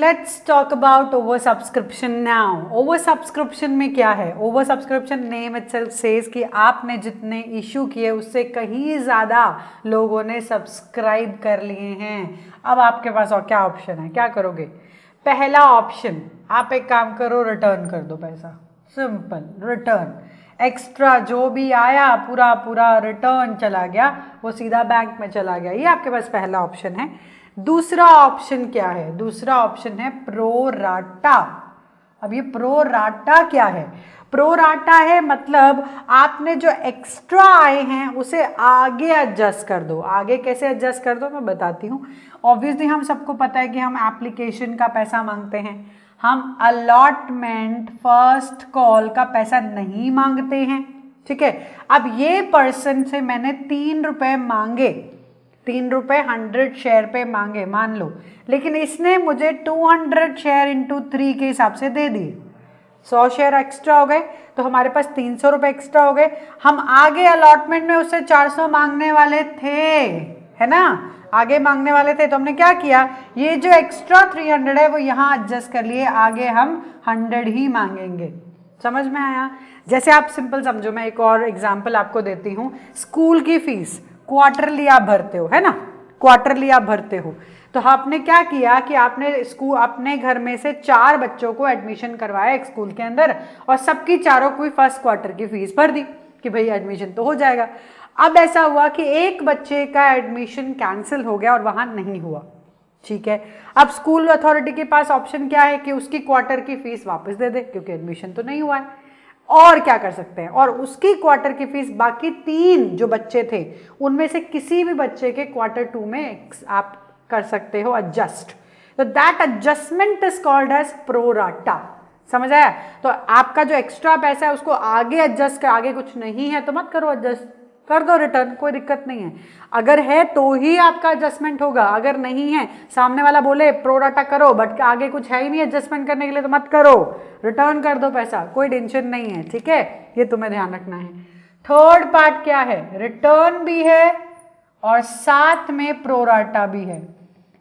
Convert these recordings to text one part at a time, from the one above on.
Let's talk about over subscription now. Over subscription में क्या है? Over subscription name itself says कि आपने जितने इशू किए उससे कहीं ज़्यादा लोगों ने सब्सक्राइब कर लिए हैं। अब आपके पास और क्या ऑप्शन है, क्या करोगे? पहला ऑप्शन, आप एक काम करो, रिटर्न कर दो पैसा। Simple, return. एक्स्ट्रा जो भी आया पूरा पूरा रिटर्न चला गया, वो सीधा बैंक में चला गया। ये आपके पास पहला ऑप्शन है। दूसरा ऑप्शन क्या है? दूसरा ऑप्शन है प्रो राटा। अब ये प्रो राटा क्या है? प्रो राटा है मतलब आपने जो एक्स्ट्रा आए हैं उसे आगे एडजस्ट कर दो। आगे कैसे एडजस्ट कर दो मैं बताती हूँ। ऑब्वियसली हम सबको पता है कि हम एप्लीकेशन का पैसा मांगते हैं, हम अलॉटमेंट फर्स्ट कॉल का पैसा नहीं मांगते हैं, ठीक है। अब ये पर्सन से मैंने 3 रुपए मांगे, 3 रुपए 100 शेयर पे मांगे मान लो, लेकिन इसने मुझे 200 शेयर इंटू 3 के हिसाब से दे दिए। 100 शेयर एक्स्ट्रा हो गए तो हमारे पास 300 रुपए एक्स्ट्रा हो गए। हम आगे अलॉटमेंट में उससे 400 मांगने वाले थे, है ना, आगे मांगने वाले थे। तो हमने क्या किया, ये जो एक्स्ट्रा 300 है वो यहाँ एडजस्ट कर लिए, आगे हम 100 ही मांगेंगे। समझ में आया? जैसे आप सिंपल समझो, मैं एक और एग्जांपल आपको देती हूँ। स्कूल की फीस क्वार्टरली आप भरते हो, है ना, क्वार्टरली आप भरते हो। तो आपने क्या किया कि आपने स्कूल अपने घर में से 4 बच्चों को एडमिशन करवाया एक स्कूल के अंदर, और सबकी चारों को फर्स्ट क्वार्टर की फीस भर दी कि भाई एडमिशन तो हो जाएगा। अब ऐसा हुआ कि एक बच्चे का एडमिशन कैंसिल हो गया और वहां नहीं हुआ, ठीक है। अब स्कूल अथॉरिटी के पास ऑप्शन क्या है कि उसकी क्वार्टर की फीस वापस दे दे क्योंकि एडमिशन तो नहीं हुआ है। और क्या कर सकते हैं, और उसकी क्वार्टर की फीस बाकी 3 जो बच्चे थे उनमें से किसी भी बच्चे के क्वार्टर 2 में आप कर सकते हो एडजस्ट। तो that adjustment is called as pro rata. समझ आया? तो आपका जो एक्स्ट्रा पैसा है उसको आगे एडजस्ट कर, आगे कुछ नहीं है तो मत करो, एडजस्ट कर दो रिटर्न, कोई दिक्कत नहीं है। अगर है तो ही आपका एडजस्टमेंट होगा, अगर नहीं है, सामने वाला बोले प्रो राटा करो बट आगे कुछ है ही नहीं एडजस्टमेंट करने के लिए, तो मत करो, रिटर्न कर दो पैसा, कोई टेंशन नहीं है, ठीक है। ये तुम्हें ध्यान रखना है। थर्ड पार्ट क्या है? रिटर्न भी है और साथ में प्रो राटा भी है।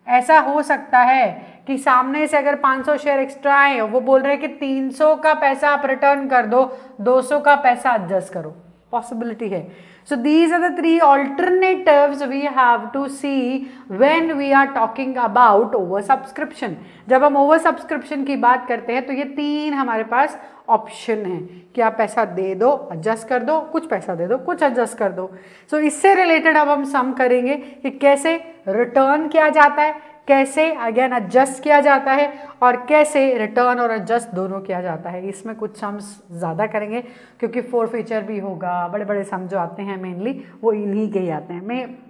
ऐसा हो सकता है कि सामने से अगर 500 शेयर एक्स्ट्रा आए, वो बोल रहे हैं कि 300 का पैसा आप रिटर्न कर दो, 200 का पैसा एडजस्ट करो, पॉसिबिलिटी है। So these are the 3 alternatives we have to see when we are talking about over subscription. जब हम ओवर सब्सक्रिप्शन की बात करते हैं तो ये 3 हमारे पास ऑप्शन है कि आप पैसा दे दो, एडजस्ट कर दो, कुछ पैसा दे दो, कुछ एडजस्ट कर दो। सो इससे रिलेटेड अब हम सम करेंगे कि कैसे रिटर्न किया जाता है, कैसे अगेन एडजस्ट किया जाता है, और कैसे रिटर्न और एडजस्ट दोनों किया जाता है। इसमें कुछ सम्स ज़्यादा करेंगे क्योंकि फोरफीचर भी होगा, बड़े बड़े सम जो आते हैं मेनली वो इन्हीं के ही आते हैं,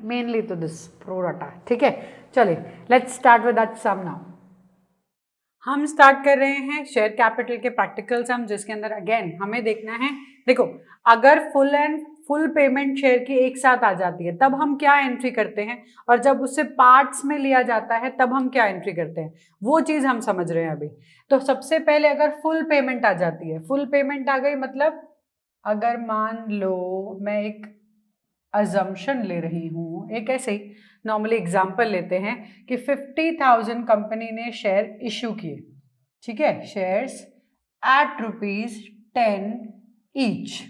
मेनली तो दिस प्रो राटा, ठीक है। चलिए let's start with that sum now. हम स्टार्ट कर रहे हैं शेयर कैपिटल के प्रैक्टिकल सम, जिसके अंदर अगेन हमें देखना है, देखो अगर फुल पेमेंट शेयर की एक साथ आ जाती है तब हम क्या एंट्री करते हैं, और जब उससे पार्ट्स में लिया जाता है तब हम क्या एंट्री करते हैं, वो चीज़ हम समझ रहे हैं अभी। तो सबसे पहले अगर फुल पेमेंट आ जाती है, फुल पेमेंट आ गई मतलब अगर मान लो मैं एक अजम्पशन ले रही हूँ, एक ऐसे ही नॉर्मली एग्जाम्पल लेते हैं कि 50,000 कंपनी ने शेयर इशू किए, ठीक है, शेयर्स एट ₹10 ईच,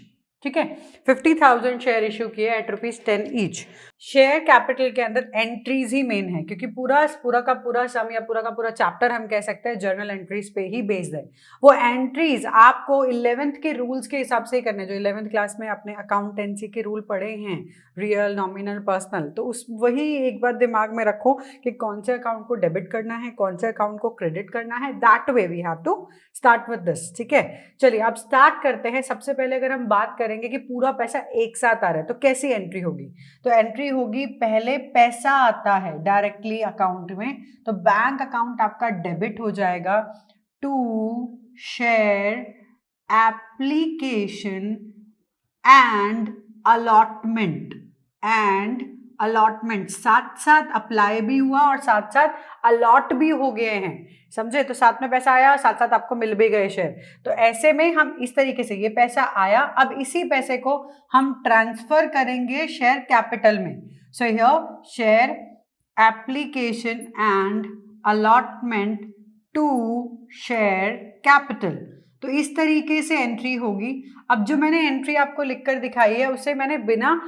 ठीक है, 50,000 शेयर इशू किए एट ₹10 ईच। शेयर कैपिटल के अंदर एंट्रीज ही मेन है क्योंकि पूरा का पूरा सम या पूरा का पूरा चैप्टर हम कह सकते हैं जर्नल एंट्रीज पे ही बेस्ड है। वो एंट्रीज आपको 11th के रूल्स के हिसाब से ही करने, जो 11th क्लास में आपने अकाउंटेंसी के रूल पढ़े हैं, रियल, नॉमिनल, पर्सनल, तो उस वही एक बात दिमाग में रखो कि कौन से अकाउंट को डेबिट करना है, कौन से अकाउंट को क्रेडिट करना है, that way we have to start with this, ठीक है। चलिए अब स्टार्ट करते हैं। सबसे पहले अगर हम बात करेंगे कि पूरा पैसा एक साथ आ रहा है तो कैसी एंट्री होगी, तो एंट्री होगी, पहले पैसा आता है डायरेक्टली अकाउंट में, तो बैंक अकाउंट आपका डेबिट हो जाएगा to share application and allotment साथ साथ अप्लाई भी हुआ और साथ साथ अलॉट भी हो गए हैं, समझे। तो साथ में पैसा आया, साथ साथ आपको मिल भी गए शेयर। तो ऐसे में हम इस तरीके से, ये पैसा आया, अब इसी पैसे को हम ट्रांसफर करेंगे शेयर कैपिटल में। So here share application and allotment to share capital. तो इस तरीके से एंट्री होगी। अब जो मैंने एंट्री आपको लिखकर दिखाई है उसे मैंने बिना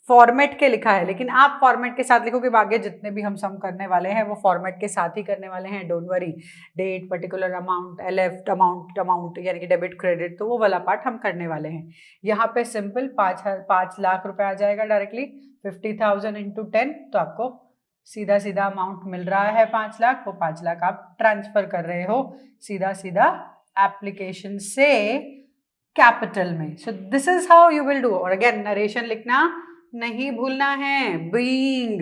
फॉर्मेट के लिखा है, लेकिन आप फॉर्मेट के साथ लिखोगे, आगे जितने भी हम सम करने वाले हैं वो फॉर्मेट के साथ ही करने वाले हैं, don't worry. Date, particular amount, LF, amount यानी कि डेबिट क्रेडिट, तो वो वाला पार्ट हम करने वाले हैं। यहाँ पे सिंपल 5 लाख रुपए आ जाएगा डायरेक्टली, 50,000 इंटू 10, तो आपको सीधा सीधा अमाउंट मिल रहा है 5 लाख। वो 5 लाख आप ट्रांसफर कर रहे हो सीधा सीधा एप्लीकेशन से कैपिटल में। So this is how you will do. और अगेन नरेशन लिखना नहीं भूलना है। Being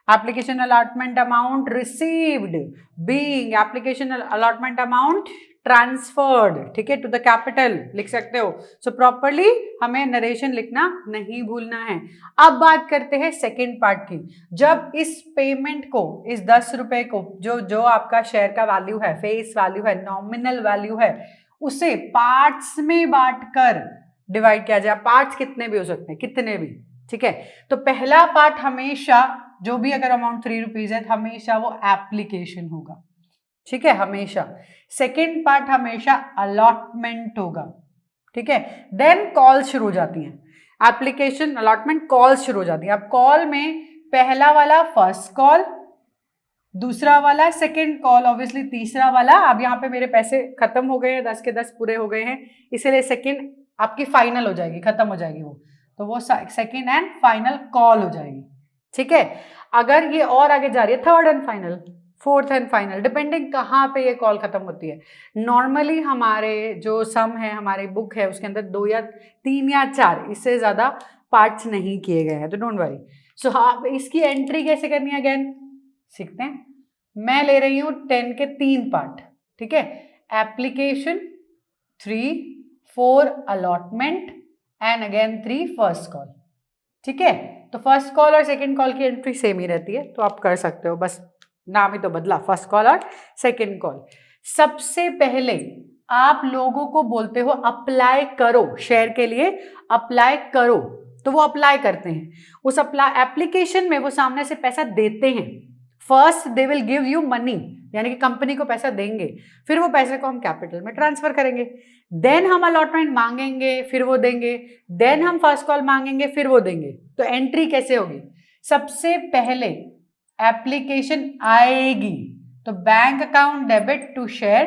application allotment amount received, being application allotment amount transferred, ठीक है, टू द कैपिटल लिख सकते हो। सो प्रॉपरली हमें नरेशन लिखना नहीं भूलना है। अब बात करते हैं सेकेंड पार्ट की। जब इस पेमेंट को, इस 10 रुपए को, जो आपका शेयर का वैल्यू है, फेस वैल्यू है, नॉमिनल वैल्यू है, उसे पार्ट्स में बांटकर डिवाइड किया जाए। पार्ट्स कितने भी हो सकते हैं, कितने भी, ठीक है। तो पहला पार्ट हमेशा, जो भी अगर अमाउंट 3 रुपीज है, हमेशा वो एप्लीकेशन होगा, ठीक है, हमेशा। सेकेंड पार्ट हमेशा अलॉटमेंट होगा, ठीक है। देन कॉल शुरू हो जाती हैं। एप्लीकेशन, अलॉटमेंट, कॉल शुरू हो जाती है। अब कॉल में पहला वाला फर्स्ट कॉल, दूसरा वाला सेकेंड कॉल, ऑब्वियसली तीसरा वाला। अब यहाँ पे मेरे पैसे खत्म हो गए हैं, 10 के 10 पूरे हो गए हैं, इसीलिए सेकेंड आपकी फाइनल हो जाएगी, खत्म हो जाएगी वो, तो वो सेकेंड एंड फाइनल कॉल हो जाएगी, ठीक है। अगर ये और आगे जा रही है, third and final, fourth and final, depending कहाँ पे ये कॉल खत्म होती है। नॉर्मली हमारे जो सम है, हमारी बुक है, उसके अंदर 2 या 3 या 4, इससे ज़्यादा पार्ट्स नहीं किए गए हैं, तो डोंट वरी। सो हाँ, इसकी एंट्री कैसे करनी है अगेन सीखते हैं। मैं ले रही हूँ 10 के 3 पार्ट, ठीक है। Application 3, 4 allotment and again 3 first call, ठीक है। तो फर्स्ट कॉल और सेकेंड कॉल की एंट्री सेम ही रहती है, तो आप कर सकते हो, बस नाम ही तो बदला, फर्स्ट कॉल और सेकेंड कॉल। सबसे पहले आप लोगों को बोलते हो अप्लाई करो, शेयर के लिए अप्लाई करो, तो वो अप्लाई करते हैं। उस अप्लाई एप्लीकेशन में वो सामने से पैसा देते हैं। First they will give you money, यानी कि कंपनी को पैसा देंगे, फिर वो पैसे को हम कैपिटल में ट्रांसफर करेंगे। देन हम अलॉटमेंट मांगेंगे, फिर वो देंगे। देन हम फर्स्ट कॉल मांगेंगे, फिर वो देंगे। तो एंट्री कैसे होगी? सबसे पहले एप्लीकेशन आएगी तो bank account debit to share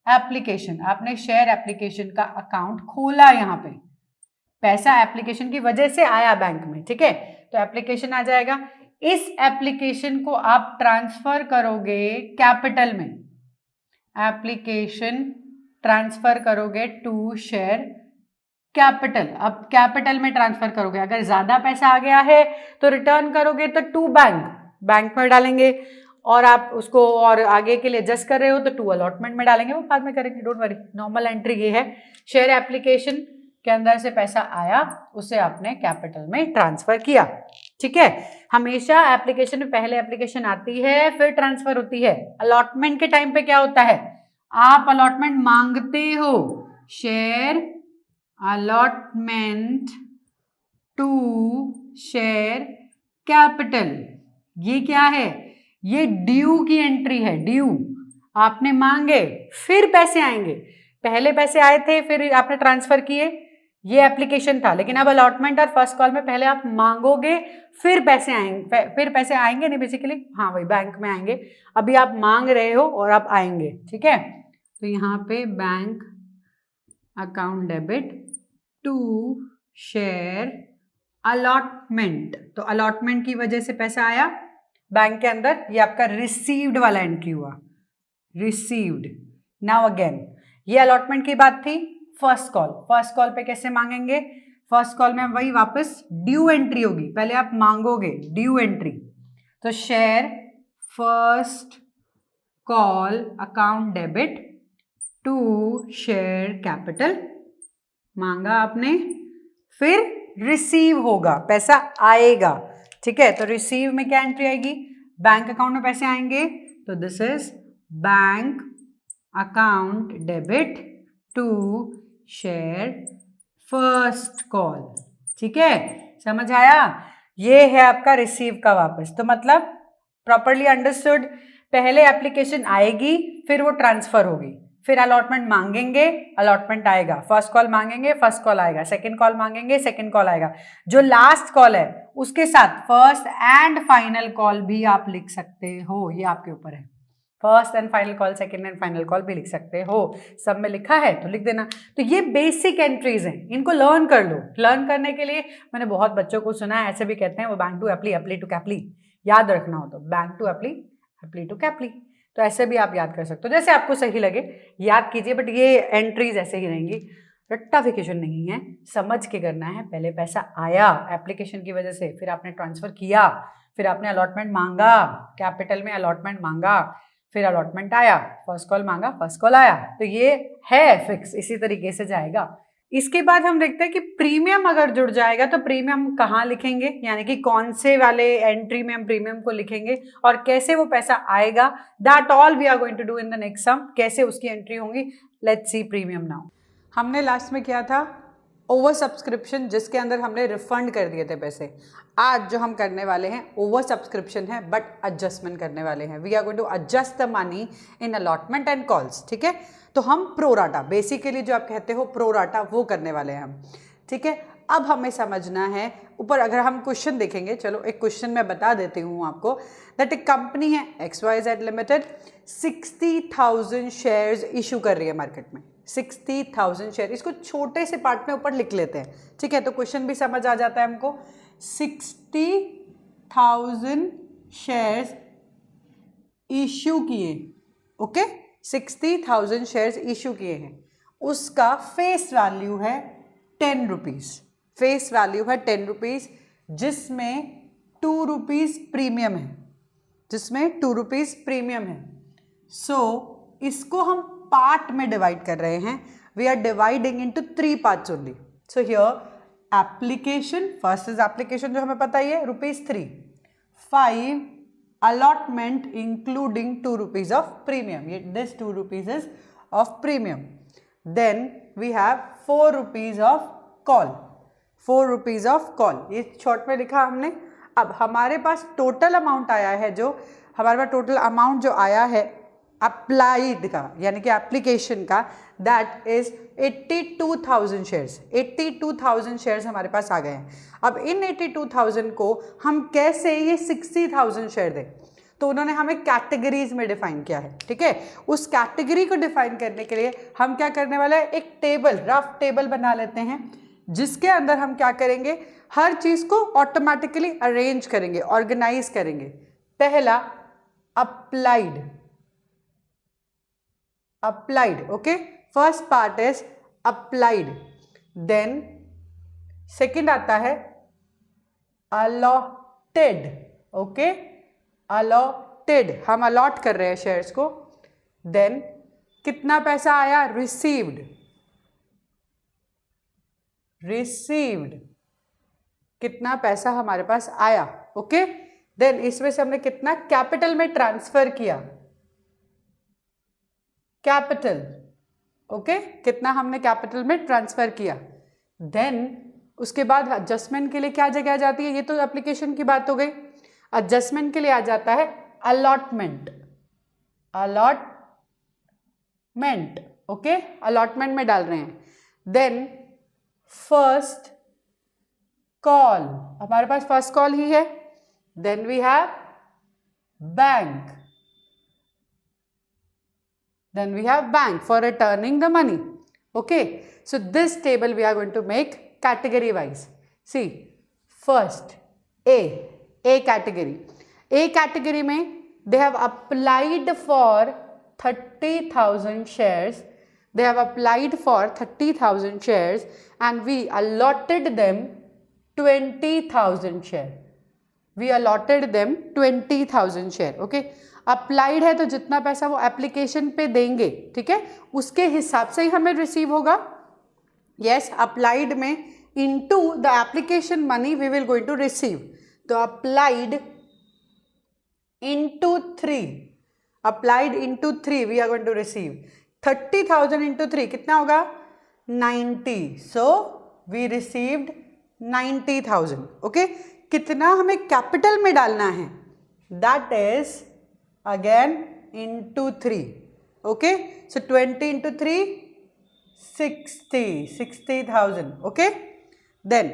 application, आपने शेयर एप्लीकेशन का अकाउंट खोला, यहाँ पे पैसा एप्लीकेशन की वजह से आया बैंक में, ठीक है। तो एप्लीकेशन आ जाएगा, इस एप्लीकेशन को आप ट्रांसफर करोगे कैपिटल में, एप्लीकेशन ट्रांसफर करोगे टू शेयर कैपिटल। अब कैपिटल में ट्रांसफर करोगे, अगर ज्यादा पैसा आ गया है तो रिटर्न करोगे तो टू बैंक में डालेंगे, और आप उसको और आगे के लिए एडजस्ट कर रहे हो तो टू अलॉटमेंट में डालेंगे, वो बाद में करेंगे, डोंट वरी। नॉर्मल एंट्री ये है, शेयर एप्लीकेशन के अंदर से पैसा आया, उसे आपने कैपिटल में ट्रांसफर किया, ठीक है। हमेशा एप्लीकेशन में पहले एप्लीकेशन आती है फिर ट्रांसफर होती है। अलॉटमेंट के टाइम पे क्या होता है, आप अलॉटमेंट मांगते हो, share allotment to share capital. ये क्या है, ये ड्यू की एंट्री है, ड्यू आपने मांगे फिर पैसे आएंगे, पहले पैसे आए थे फिर आपने ट्रांसफर किए, ये एप्लीकेशन था। लेकिन अब अलॉटमेंट और फर्स्ट कॉल में पहले आप मांगोगे फिर पैसे आएंगे, फिर पैसे आएंगे नहीं बेसिकली, हाँ वही बैंक में आएंगे, अभी आप मांग रहे हो और आप आएंगे, ठीक है। तो यहाँ पे bank account debit to share allotment, तो अलॉटमेंट की वजह से पैसा आया बैंक के अंदर, ये आपका रिसीव्ड वाला एंट्री हुआ, रिसीव्ड। नाउ अगेन ये अलॉटमेंट की बात थी। फर्स्ट कॉल पे कैसे मांगेंगे, फर्स्ट कॉल में वही वापस ड्यू एंट्री होगी, पहले आप मांगोगे ड्यू एंट्री, तो share first call account debit to share capital, मांगा आपने, फिर रिसीव होगा, पैसा आएगा, ठीक है। तो रिसीव में क्या एंट्री आएगी, बैंक अकाउंट में पैसे आएंगे, तो this is bank account debit to share first call, ठीक है, समझ आया। ये है आपका रिसीव का वापस। तो मतलब प्रॉपरली अंडरस्टूड, पहले एप्लीकेशन आएगी, फिर वो ट्रांसफर होगी, फिर अलॉटमेंट मांगेंगे, अलॉटमेंट आएगा, फर्स्ट कॉल मांगेंगे, फर्स्ट कॉल आएगा, सेकंड कॉल मांगेंगे, सेकंड कॉल आएगा, जो लास्ट कॉल है उसके साथ फर्स्ट एंड फाइनल कॉल भी आप लिख सकते हो, ये आपके ऊपर है। First and final call, second and final call भी लिख सकते हो, सब में लिखा है तो लिख देना। तो ये बेसिक एंट्रीज हैं, इनको लर्न कर लो। लर्न करने के लिए मैंने बहुत बच्चों को सुना है, ऐसे भी कहते हैं वो बैंक टू एप्ली, एप्ली टू कैप्ली, याद रखना हो तो बैंक टू एप्ली, एप्ली टू कैप्ली, तो ऐसे भी आप याद कर सकते हो, जैसे आपको सही लगे याद कीजिए, बट ये एंट्रीज ऐसे ही रहेंगी। रट्टाफिकेशन नहीं है, समझ के करना है। पहले पैसा आया एप्लीकेशन की वजह से, फिर आपने ट्रांसफर किया, फिर आपने अलॉटमेंट मांगा, कैपिटल में अलॉटमेंट मांगा, फिर अलॉटमेंट आया, फर्स्ट कॉल मांगा, फर्स्ट कॉल आया, तो ये है फिक्स, इसी तरीके से जाएगा। इसके बाद हम देखते हैं कि प्रीमियम अगर जुड़ जाएगा तो प्रीमियम कहाँ लिखेंगे, यानी कि कौन से वाले एंट्री में हम प्रीमियम को लिखेंगे और कैसे वो पैसा आएगा, that all we are going to do in the next sum. कैसे उसकी एंट्री होंगी, लेट्स सी प्रीमियम नाउ। हमने लास्ट में किया था ओवर सब्सक्रिप्शन, जिसके अंदर हमने रिफंड कर दिए थे पैसे। आज जो हम करने वाले हैं ओवर सब्सक्रिप्शन है, बट एडजस्टमेंट करने वाले हैं। We are going to adjust the money in allotment and calls, ठीक है। तो हम प्रोराटा, बेसिकली जो आप कहते हो प्रोराटा, वो करने वाले हैं हम, ठीक है। अब हमें समझना है, ऊपर अगर हम क्वेश्चन देखेंगे, चलो एक क्वेश्चन मैं बता देती हूँ आपको, दैट एक कंपनी है XYZ लिमिटेड 60,000 शेयर्स इशू कर रही है मार्केट में, 60,000 शेयर। इसको छोटे से पार्ट में ऊपर लिख लेते हैं, ठीक है, तो क्वेश्चन भी समझ आ जाता है हमको। 60,000 शेयर्स इशू किए, ओके, 60,000 शेयर्स इशू किए हैं, उसका फेस वैल्यू है 10 रुपीज़, फेस वैल्यू है 10 रुपीज़, जिसमें 2 रुपीज़ प्रीमियम है, जिसमें 2 रुपीज़ प्रीमियम है। सो इसको हम पार्ट में डिवाइड कर रहे हैं, we are dividing into 3 parts only. So here application, first is application जो हमें पता ही है, ₹3, 5 allotment including 2 rupees of premium, this 2 rupees is of premium, then we have 4 rupees of call, 4 rupees of call, ये short में लिखा हमने। अब हमारे पास टोटल अमाउंट आया है, जो हमारे पास टोटल अमाउंट जो आया है अप्लाइड का, यानी कि एप्लीकेशन का, दैट इज 82,000 शेयर्स, 82,000 शेयर्स हमारे पास आ गए हैं। अब इन 82,000 को हम कैसे ये 60,000 शेयर दें, तो उन्होंने हमें कैटेगरीज में डिफाइन किया है, ठीक है। उस कैटेगरी को डिफाइन करने के लिए हम क्या करने वाले हैं, एक टेबल, रफ टेबल बना लेते हैं, जिसके अंदर हम क्या करेंगे, हर चीज को ऑटोमेटिकली अरेंज करेंगे, ऑर्गेनाइज करेंगे। पहला applied, applied, okay, first part is applied, then second आता है अलॉटेड, ओके, अलॉटेड, हम अलॉट कर रहे हैं शेयर्स को। देन कितना पैसा आया, रिसीव्ड, रिसीव्ड, कितना पैसा हमारे पास आया, ओके। देन इसमें से हमने कितना कैपिटल में ट्रांसफर किया, कैपिटल, ओके, कितना हमने कैपिटल में ट्रांसफर किया। देन उसके बाद एडजस्टमेंट के लिए क्या जगह आ जाती है, ये तो एप्लीकेशन की बात हो गई। एडजस्टमेंट के लिए आ जाता है अलॉटमेंट, अलॉटमेंट, ओके, अलॉटमेंट में डाल रहे हैं। देन फर्स्ट कॉल, हमारे पास फर्स्ट कॉल ही है। Then we have bank, then we have bank for returning the money, okay. So this table we are going to make category wise. See, first A category में they have applied for 30,000 shares, they have applied for 30,000 shares and we allotted them 20,000 share, we allotted them 20,000 share, okay. Applied है तो जितना पैसा वो application पे देंगे, ठीक है, उसके हिसाब से ही हमें रिसीव होगा। यस, अप्लाइड में into the application money we will going to receive, तो applied into 3, applied into 3 we are going to receive 30,000 into 3 कितना होगा, 90, सो वी रिसीव्ड 90,000, ओके। कितना हमें कैपिटल में डालना है, that is again into 3. Okay, so 20 into 3 60,000. Okay, then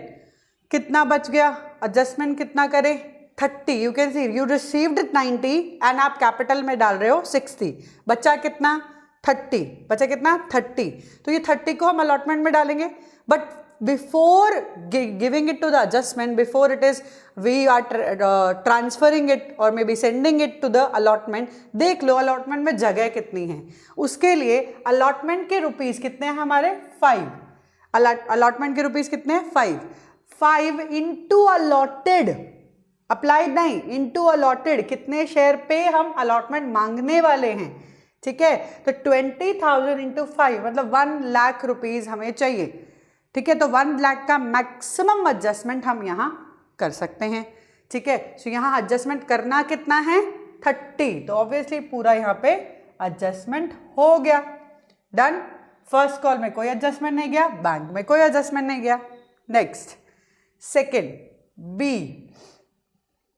कितना बच गया, एडजस्टमेंट कितना करें 30. You can C you received 90 and आप कैपिटल में डाल रहे हो 60, बचा कितना 30, बचा कितना 30. तो ये 30 को हम अलॉटमेंट में डालेंगे, but before giving it to the adjustment, before it is we are transferring it or maybe sending it to the allotment, देख लो allotment में जगह कितनी है. उसके लिए allotment के रुपीस कितने हैं हमारे 5. allotment के रुपीस कितने हैं 5 into allotted, अप्लाइड नहीं, into allotted, कितने शेयर पे हम allotment मांगने वाले हैं. ठीक है, तो 20,000 into 5 मतलब 1 लाख रुपीस हमें चाहिए. ठीक है, तो 1 लाख का मैक्सिमम एडजस्टमेंट हम यहाँ कर सकते हैं. ठीक है, सो यहाँ एडजस्टमेंट करना कितना है 30, तो ऑब्वियसली पूरा यहाँ पे एडजस्टमेंट हो गया. डन. फर्स्ट कॉल में कोई एडजस्टमेंट नहीं गया, बैंक में कोई एडजस्टमेंट नहीं गया. नेक्स्ट सेकेंड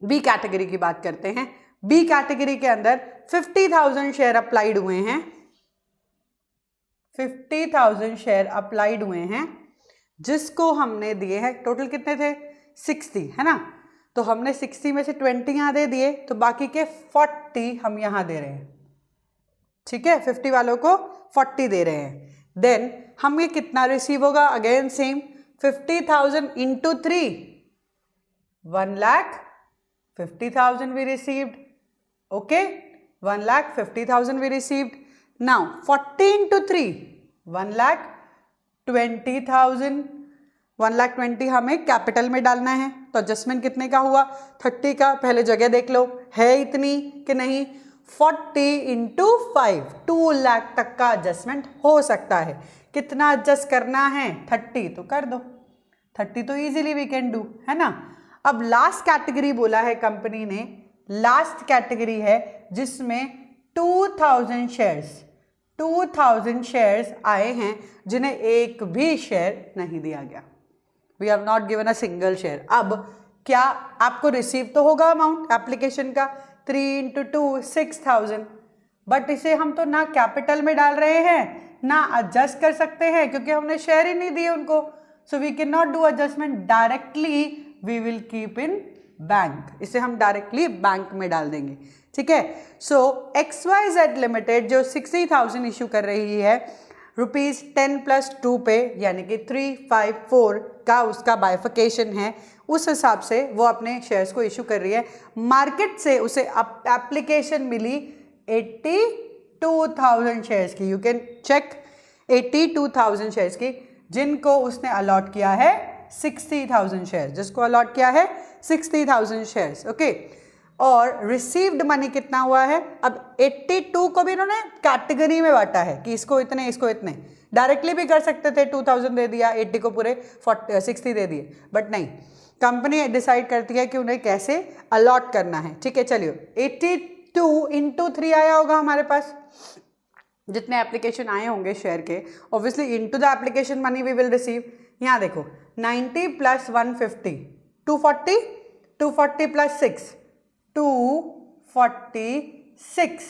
बी कैटेगरी की बात करते हैं. बी कैटेगरी के अंदर 50,000 शेयर अप्लाइड हुए हैं. 50,000 शेयर अप्लाइड हुए हैं जिसको हमने दिए हैं, टोटल कितने थे 60 है ना. तो हमने 60 में से 20 यहाँ दे दिए, तो बाकी के 40 हम यहाँ दे रहे हैं. ठीक है, 50 वालों को 40 दे रहे हैं. देन हम ये कितना रिसीव होगा, again same 50,000 into 3 1,50,000 we received. Okay, 1,50,000 we received. Now 40 into 3 1,20,000. 1,20,000 हमें कैपिटल में डालना है, तो एडजस्टमेंट कितने का हुआ 30 का. पहले जगह देख लो है इतनी कि नहीं. 40 into 5 2 लाख तक का एडजस्टमेंट हो सकता है. कितना एडजस्ट करना है 30, तो कर दो 30, तो इजीली वी कैन डू है ना. अब लास्ट कैटेगरी बोला है कंपनी ने, लास्ट कैटेगरी है जिसमें 2,000 शेयर्स आए हैं जिन्हें एक भी शेयर नहीं दिया गया. We have not given a single share. अब क्या आपको रिसीव तो होगा अमाउंट एप्लीकेशन का 3 into 2 6,000, बट इसे हम तो ना कैपिटल में डाल रहे हैं ना एडजस्ट कर सकते हैं क्योंकि हमने शेयर ही नहीं दिए उनको. So we can not do adjustment directly, we will keep in bank. इसे हम डायरेक्टली बैंक में डाल देंगे. ठीक है, सो XYZ लिमिटेड जो 60,000 इशू कर रही है ₹10 + 2 पे, यानी कि 354 का उसका बाइफिकेशन है, उस हिसाब से वो अपने शेयर्स को इशू कर रही है. मार्केट से उसे एप्लीकेशन मिली 82,000 शेयर्स की. यू कैन चेक 82,000 शेयर्स की, जिनको उसने अलॉट किया है 60,000 शेयर्स, जिसको अलॉट किया है 60,000 शेयर्स. ओके, और रिसीव्ड मनी कितना हुआ है. अब 82 को भी इन्होंने कैटेगरी में बांटा है कि इसको इतने इसको इतने. डायरेक्टली भी कर सकते थे, 2,000 दे दिया, 80 को पूरे 60 दे दिए, बट नहीं, कंपनी डिसाइड करती है कि उन्हें कैसे अलॉट करना है. ठीक है, चलिए 82 into 3 आया होगा हमारे पास, जितने एप्लीकेशन आए होंगे शेयर के. Obviously into the application money we will receive. यहाँ देखो 90 + 150 240, 240 + 6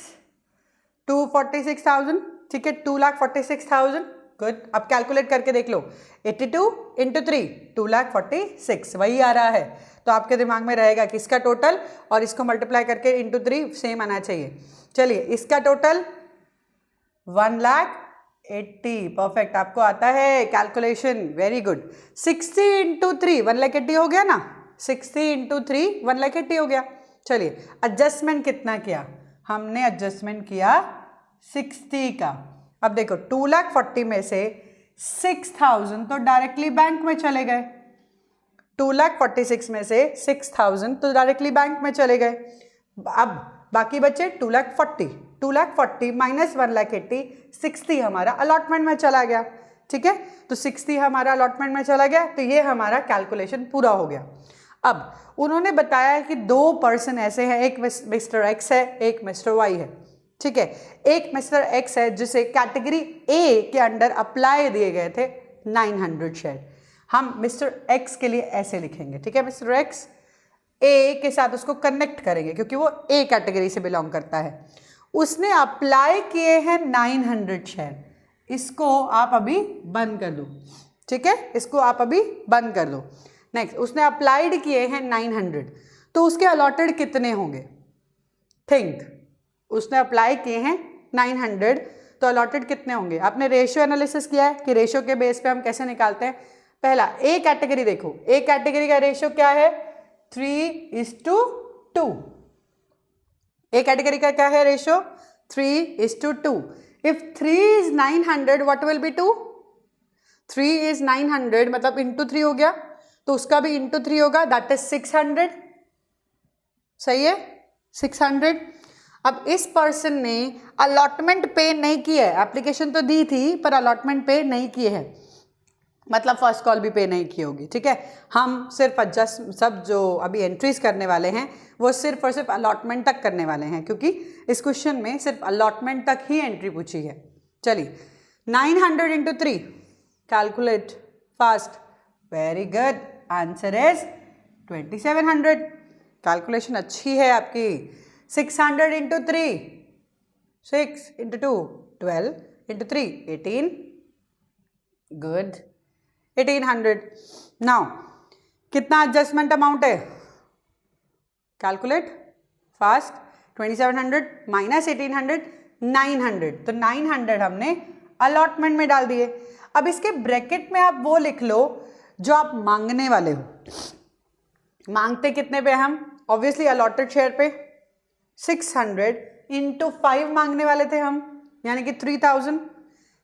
246,000. ठीक है, 2,46,000. गुड. अब कैलकुलेट करके देख लो, 82 into 3 2,46 वही आ रहा है. तो आपके दिमाग में रहेगा कि इसका टोटल और इसको मल्टीप्लाई करके into 3 सेम आना चाहिए. चलिए, इसका टोटल 1,80,000. परफेक्ट, आपको आता है कैलकुलेशन, वेरी गुड. 60 into 3 1,80,000 हो गया ना. 60 into 3 1,80,000 हो गया. चलिए, एडजस्टमेंट कितना किया हमने, एडजस्टमेंट किया 60 का. अब देखो 2,40,000 में से 6,000 तो डायरेक्टली बैंक में चले गए. 2,46,000 में से 6,000 तो डायरेक्टली बैंक में चले गए. अब बाकी बचे 2,40,000 माइनस 1,80,000, 60 हमारा अलॉटमेंट में चला गया. ठीक है, तो 60 हमारा अलॉटमेंट में चला गया, तो ये हमारा कैलकुलेशन पूरा हो गया. अब उन्होंने बताया कि 2 पर्सन ऐसे हैं, एक मिस्टर एक्स है, एक मिस्टर वाई है. ठीक है, एक मिस्टर एक्स है जिसे कैटेगरी ए के अंडर अप्लाई दिए गए थे 900 शेयर. हम मिस्टर एक्स के लिए ऐसे लिखेंगे. ठीक है, मिस्टर एक्स ए के साथ उसको कनेक्ट करेंगे क्योंकि वो ए कैटेगरी से बिलोंग करता है। उसने अप्लाई किए हैं 900 शेयर, इसको आप अभी बंद कर दो, ठीक है, इसको आप अभी बंद कर दो। नेक्स्ट, उसने अप्लाइड किए हैं 900, तो उसके अलॉटेड कितने होंगे? थिंक, उसने अप्लाई किए हैं 900 तो अलॉटेड कितने होंगे? आपने रेशियो एनालिसिस किया है कि रेशियो के बेस पे हम कैसे निकालते हैं? पहला ए कैटेगरी देखो, ए कैटेगरी का रेशियो क्या है? 3:2। ए कैटेगरी का क्या है ratio? 3:2। If 3 is 900 what will be 2? 3 is 900 मतलब इंटू 3 हो गया, तो उसका भी इंटू 3 होगा, दैट इज 600। सही है, 600। अब इस पर्सन ने अलॉटमेंट पे नहीं किया है, एप्लीकेशन तो दी थी पर अलॉटमेंट पे नहीं किए हैं, मतलब फर्स्ट कॉल भी पे नहीं की होगी, ठीक है। हम सिर्फ एडजस्ट सब जो अभी एंट्रीज करने वाले हैं वो सिर्फ और सिर्फ अलॉटमेंट तक करने वाले हैं, क्योंकि इस क्वेश्चन में सिर्फ अलॉटमेंट तक ही एंट्री पूछी है। चलिए 900 into 3, calculate fast. Very good, answer is 2700। Calculation अच्छी है आपकी। 600 into 3, 6 into 2 12 into 3 18। Good, 1800। Now कितना एडजस्टमेंट अमाउंट है? Calculate fast. 2700 माइनस 1800 900, तो 900 हमने अलॉटमेंट में डाल दिए। अब इसके ब्रैकेट में आप वो लिख लो जो आप मांगने वाले हो। मांगते कितने पे हम? ऑब्वियसली अलॉटेड शेयर पे 600 इंटू 5 मांगने वाले थे हम, यानी कि 3000।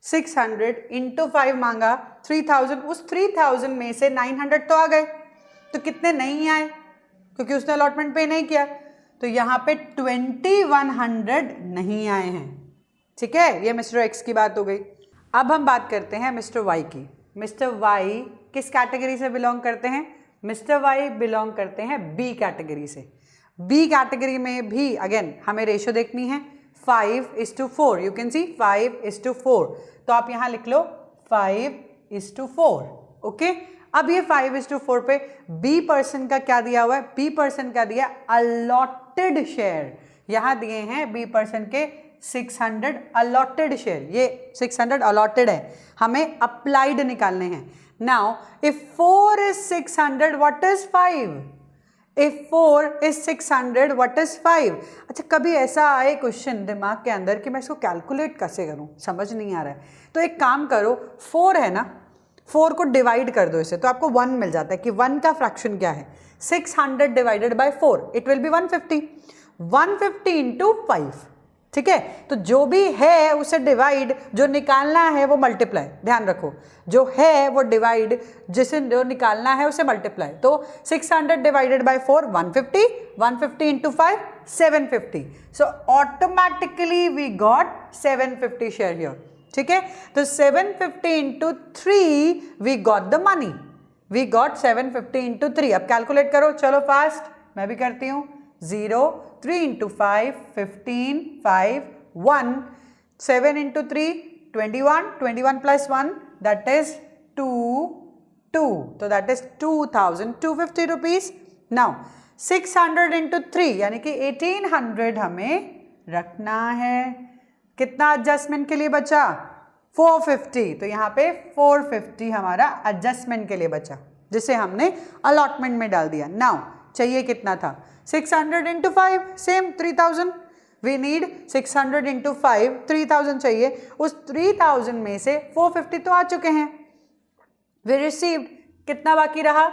600 इंटू 5 मांगा 3000, उस 3000 में से 900 तो आ गए, तो कितने नहीं आए क्योंकि उसने अलॉटमेंट पे नहीं किया, तो यहाँ पे 2100 नहीं आए हैं, ठीक है। ये मिस्टर एक्स की बात हो गई। अब हम बात करते हैं मिस्टर वाई की। मिस्टर वाई किस कैटेगरी से बिलोंग करते हैं? मिस्टर वाई बिलोंग करते हैं बी कैटेगरी से। बी कैटेगरी में भी अगेन हमें रेशियो देखनी है 5:4। यू कैन सी 5:4, तो आप यहाँ लिख लो 5:4। ओके, अब ये 5:4 पे बी पर्सन का क्या दिया हुआ है? बी पर्सन का दिया अलॉटेड शेयर, यहाँ दिए हैं बी पर्सन के 600 अलॉटेड शेयर। ये 600 अलॉटेड है, हमें अप्लाइड निकालने हैं। Now if 4 is 600 what is 5? If 4 is 600 what is 5? अच्छा, कभी ऐसा आए क्वेश्चन दिमाग के अंदर कि मैं इसको कैलकुलेट कैसे करूं, समझ नहीं आ रहा है, तो एक काम करो, 4 है ना, 4 को डिवाइड कर दो इससे, तो आपको 1 मिल जाता है कि 1 का फ्रैक्शन क्या है? 600 divided by 4 it will be 150। 150 into 5, ठीक है। तो जो भी है उसे डिवाइड, जो निकालना है वो मल्टीप्लाई। ध्यान रखो, जो है वो डिवाइड, जिसे जो निकालना है उसे मल्टीप्लाई। तो 600 divided by 4 150, 150 into 5 750। So automatically we got 750 share here, ठीक है। तो 750 into 3 we got the money, we got 750 into 3। अब कैलकुलेट करो, चलो फास्ट, मैं भी करती हूँ। 0, 3 into 5 15, 5 1, 7 into 3 21, 21 plus 1 that is 2, तो that is 2250 rupees. Now 600 into 3 यानी कि 1800 हमें रखना है। कितना एडजस्टमेंट के लिए बचा? 450, तो यहाँ पे 450 हमारा एडजस्टमेंट के लिए बचा, जिसे हमने अलॉटमेंट में डाल दिया। नाउ चाहिए कितना था? 600 into 5 same 3000। We need 600 into 5 3000 चाहिए। उस 3000 में से 450 तो आ चुके हैं। वी रिसीव्ड, कितना बाकी रहा?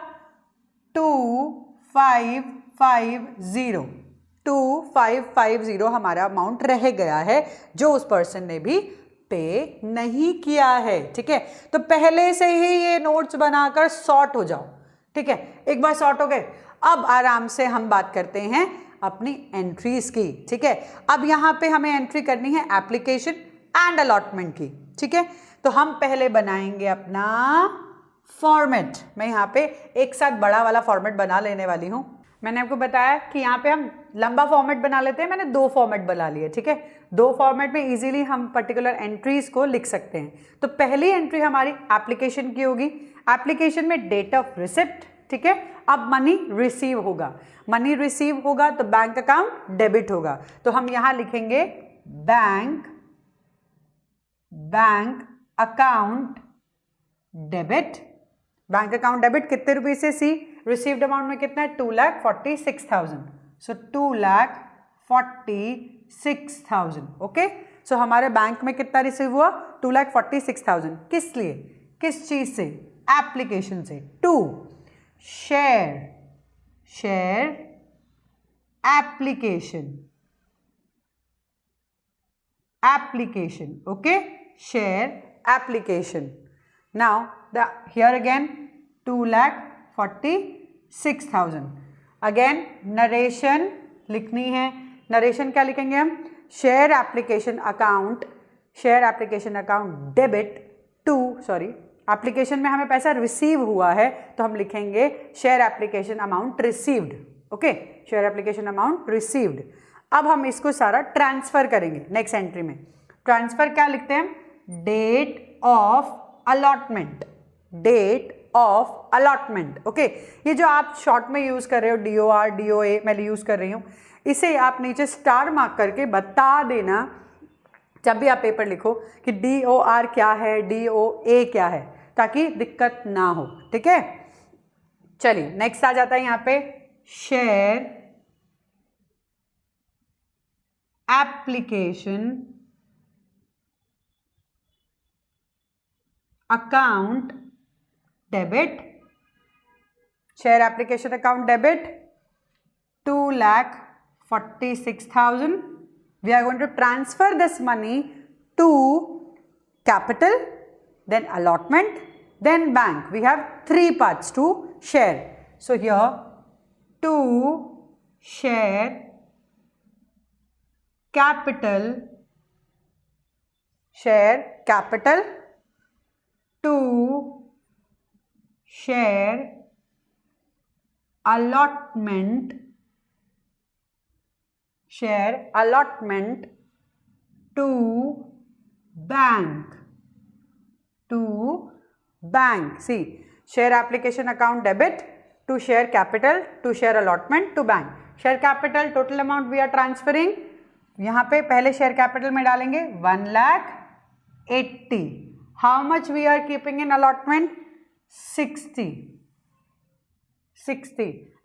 2550। 2550 हमारा अमाउंट रह गया है जो उस पर्सन ने भी पे नहीं किया है, ठीक है। तो पहले से ही ये नोट्स बनाकर सॉर्ट हो जाओ, ठीक है। एक बार सॉर्ट हो गए, अब आराम से हम बात करते हैं अपनी एंट्रीज की, ठीक है। अब यहाँ पे हमें एंट्री करनी है एप्लीकेशन एंड अलॉटमेंट की, ठीक है। तो हम पहले बनाएंगे अपना फॉर्मेट। मैं यहाँ पे एक साथ बड़ा वाला फॉर्मेट बना लेने वाली हूँ। मैंने आपको बताया कि यहाँ पे हम लंबा फॉर्मेट बना लेते हैं, मैंने 2 फॉर्मेट बना लिए, ठीक है। 2 फॉर्मेट में इजीली हम पर्टिकुलर एंट्रीज को लिख सकते हैं। तो पहली एंट्री हमारी एप्लीकेशन की होगी। एप्लीकेशन में डेट ऑफ रिसिप्ट, ठीक है, अब मनी रिसीव होगा, मनी रिसीव होगा तो बैंक अकाउंट डेबिट होगा, तो हम यहां लिखेंगे bank account debit. Bank account debit कितने रुपए से? सी रिसीव्ड अमाउंट में कितना है? 2,46,000। सो 2,46,000। ओके, सो हमारे बैंक में कितना रिसीव हुआ? 2,46,000। किस लिए, किस चीज से? एप्लीकेशन से। To share application, okay, share application. Now here again 2,46,000। again narration लिखनी है, नरेशन क्या लिखेंगे हम? Share application account debit to, sorry application में हमें पैसा रिसीव हुआ है तो हम लिखेंगे share application amount received. Okay, share application amount received. अब हम इसको सारा ट्रांसफर करेंगे नेक्स्ट एंट्री में। ट्रांसफर क्या लिखते हैं? Date of allotment. ओके, ये जो आप शॉर्ट में यूज कर रहे हो DOR DOA मैं यूज कर रही हूँ, इसे आप नीचे स्टार मार्क करके बता देना जब भी आप पेपर लिखो कि DOR क्या है, DOA क्या है, ताकि दिक्कत ना हो। ठीक है, चलिए नेक्स्ट आ जाता है यहाँ पे share application account debit. Share application account debit 2,46,000. We are going to transfer this money to capital, then allotment, then bank. We have three parts to share. So here to share capital to share allotment to bank. See, share application account debit to share capital to share allotment to bank. Share capital total amount we are transferring, यहाँ पे पहले share capital में डालेंगे 1,80,000. How much we are keeping in allotment? 60.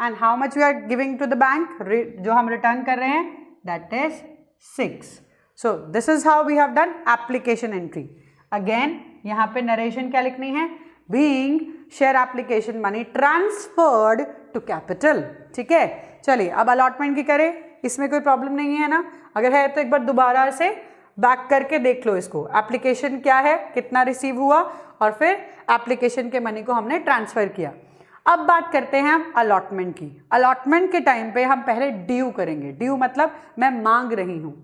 And how much we are giving to the bank? जो हम return कर रहे हैं, that is 6. So this is how we have done application entry. Again यहाँ पे narration क्या लिखनी है? Being share application money transferred to capital. ठीक है, चलिए अब allotment की करें, इसमें कोई प्रॉब्लम नहीं है ना? अगर है तो एक बार दोबारा से बैक करके देख लो इसको। एप्लीकेशन क्या है, कितना रिसीव हुआ, और फिर एप्लीकेशन के मनी को हमने ट्रांसफर किया। अब बात करते हैं हम अलॉटमेंट की। अलॉटमेंट के टाइम पे हम पहले ड्यू करेंगे। ड्यू मतलब मैं मांग रही हूँ।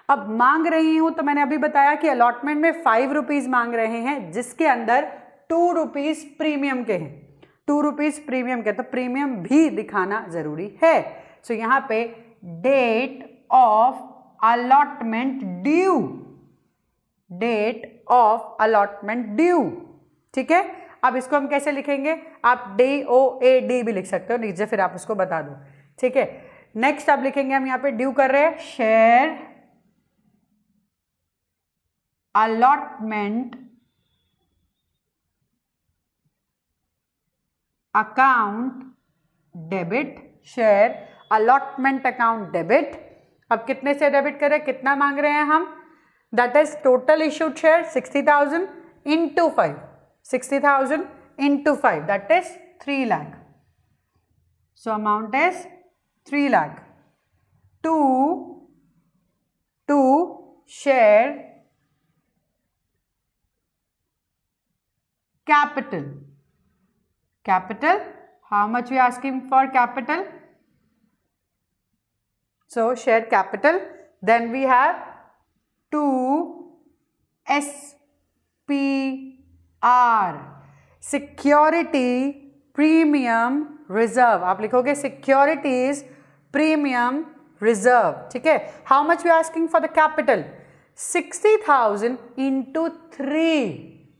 अब मांग रही हूँ तो मैंने अभी बताया कि अलॉटमेंट में 5 रुपीज़ मांग रहे हैं, जिसके अंदर 2 रुपीज़ प्रीमियम के हैं। 2 रुपीज़ प्रीमियम के, तो प्रीमियम भी दिखाना ज़रूरी है। सो यहाँ पे डेट ऑफ अलॉटमेंट ड्यू। ठीक है, अब इसको हम कैसे लिखेंगे? आप DOAD भी लिख सकते हो नीचे, फिर आप उसको बता दो। ठीक है, नेक्स्ट अब लिखेंगे हम यहाँ पे ड्यू कर रहे हैं share allotment account debit. Share allotment account debit. अब कितने से डेबिट करें, कितना मांग रहे हैं हम? That is total issued share 60,000 into 5। 60,000 into 5, that is 3 lakh. So amount is 3 lakh. To share capital. How much we are asking for capital? So share capital. Then we have 2 SPR. Security premium reserve. आप लिखोगे securities premium reserve. ठीक है, how much we asking for the capital? 60,000 into 3।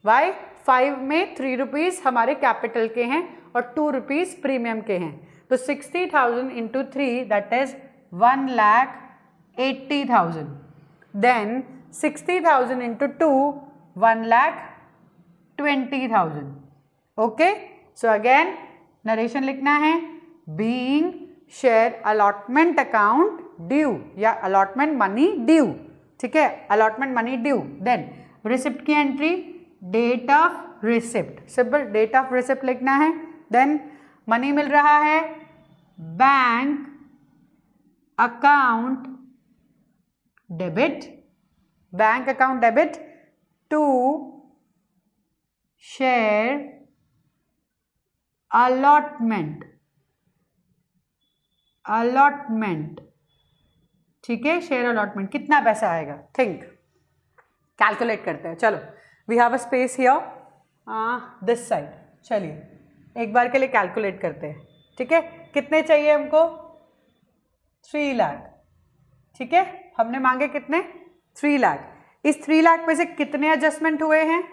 Why? 5 में 3 rupees हमारे capital के हैं और 2 rupees premium के हैं। तो 60,000 into 3 that is 1,80,000। Then 60,000 into 2 1,20,000। Okay, so again narration लिखना है, being share allotment account due या अलॉटमेंट मनी ड्यू, ठीक है, allotment money due. Then receipt की entry, date of receipt, simple date of receipt लिखना है। देन मनी मिल रहा है, bank account debit, bank account debit to share allotment, allotment, ठीक है, शेयर अलॉटमेंट कितना पैसा आएगा, थिंक, कैलकुलेट करते हैं। चलो, we have a space here this side, चलिए एक बार के लिए कैलकुलेट करते हैं, ठीक है। कितने चाहिए हमको, 3 लाख, ठीक है, हमने मांगे कितने, 3 लाख। इस 3 लाख में से कितने एडजस्टमेंट हुए हैं,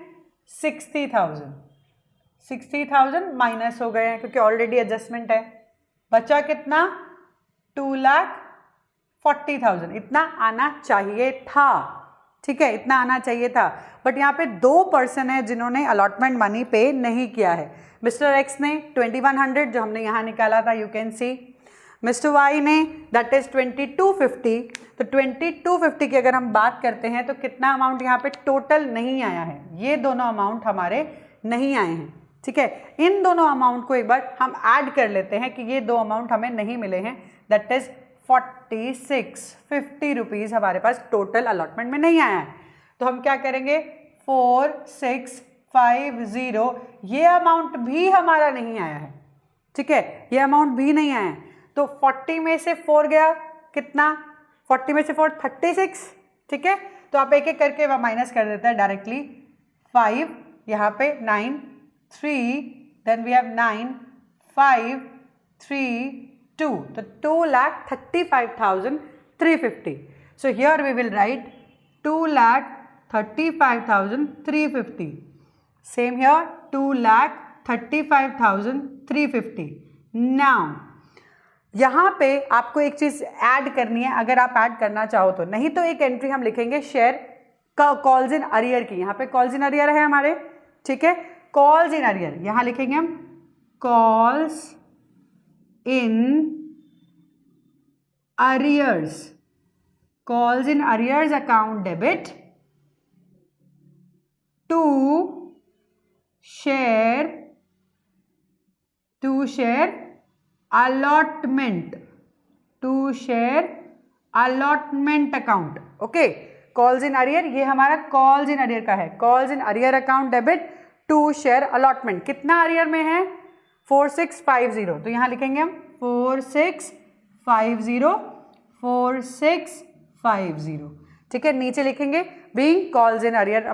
60,000, 60,000 माइनस हो गए हैं क्योंकि ऑलरेडी एडजस्टमेंट है। बचा कितना, 2,40,000, इतना आना चाहिए था, ठीक है, इतना आना चाहिए था। बट यहाँ पे 2 पर्सन है जिन्होंने अलॉटमेंट मनी पे नहीं किया है। मिस्टर एक्स ने 2100 जो हमने यहाँ निकाला था, you can see, mister Y ने दैट इज 2250। तो 2250 की अगर हम बात करते हैं तो कितना अमाउंट यहाँ पे टोटल नहीं आया है, ये दोनों अमाउंट हमारे नहीं आए हैं, ठीक है। इन दोनों अमाउंट को एक बार हम ऐड कर लेते हैं कि ये 2 अमाउंट हमें नहीं मिले हैं, दैट इज 4650 रुपीज़ हमारे पास टोटल अलॉटमेंट में नहीं आया है। तो हम क्या करेंगे, 4650, ये अमाउंट भी हमारा नहीं आया है, ठीक है, ये अमाउंट भी नहीं आया है। तो 40 में से 4 गया, कितना, 40 में से 4 36, ठीक है। तो आप एक एक करके माइनस कर देते हैं डायरेक्टली, 5 यहाँ पे 9 3 देन वी हैव 9 5 3 2, तो 2,35,350. So here we will write 2,35,350. Same here, 2,35,350. Now यहाँ पे आपको एक चीज़ ऐड करनी है, अगर आप ऐड करना चाहो तो, नहीं तो एक एंट्री हम लिखेंगे शेयर का कॉल्स इन अरियर की। यहाँ पे कॉल्स इन अरियर है हमारे, ठीक है, कॉल्स इन अरियर यहाँ लिखेंगे हम, calls in arrears, calls in arrears account debit to share allotment, to share allotment account. Okay, calls in arrear, ये हमारा कॉल्स इन अरियर का है, calls in arrear account debit to share allotment. कितना arrear में है, 4650, तो यहाँ लिखेंगे हम 4650, ठीक है। नीचे लिखेंगे being calls in arrear,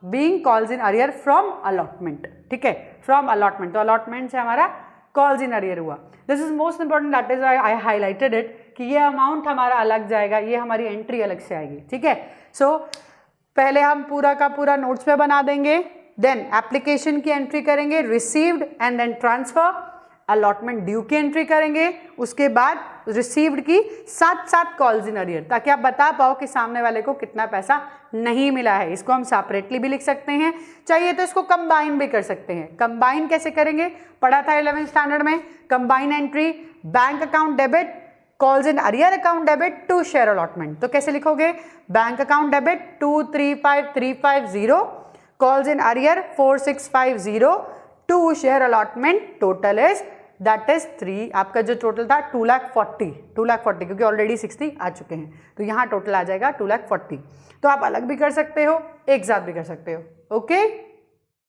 being calls in arrear from allotment, ठीक है, फ्रॉम अलॉटमेंट, तो अलॉटमेंट से हमारा कॉल्स इन अरियर हुआ। This is most important, that is I highlighted it कि ये अमाउंट हमारा अलग जाएगा, ये हमारी एंट्री अलग से आएगी, ठीक है। सो पहले हम पूरा का पूरा नोट्स पे बना देंगे, देन एप्लीकेशन की एंट्री करेंगे, received and then transfer, allotment due की एंट्री करेंगे, उसके बाद रिसीव्ड की, साथ साथ कॉल्स इन अरियर, ताकि आप बता पाओ कि सामने वाले को कितना पैसा नहीं मिला है। इसको हम सेपरेटली भी लिख सकते हैं, चाहिए तो इसको कंबाइन भी कर सकते हैं। कंबाइन कैसे करेंगे, पढ़ा था 11th स्टैंडर्ड में, combine entry, bank account debit, calls in arrear account debit to share allotment. तो कैसे लिखोगे, bank account debit 235350, calls in arrear 4650 to share allotment, total is that is 3, आपका जो टोटल था 2,40,000 क्योंकि ऑलरेडी 60 आ चुके हैं, तो यहाँ टोटल आ जाएगा 2,40,000। तो आप अलग भी कर सकते हो, एक साथ भी कर सकते हो, ओके।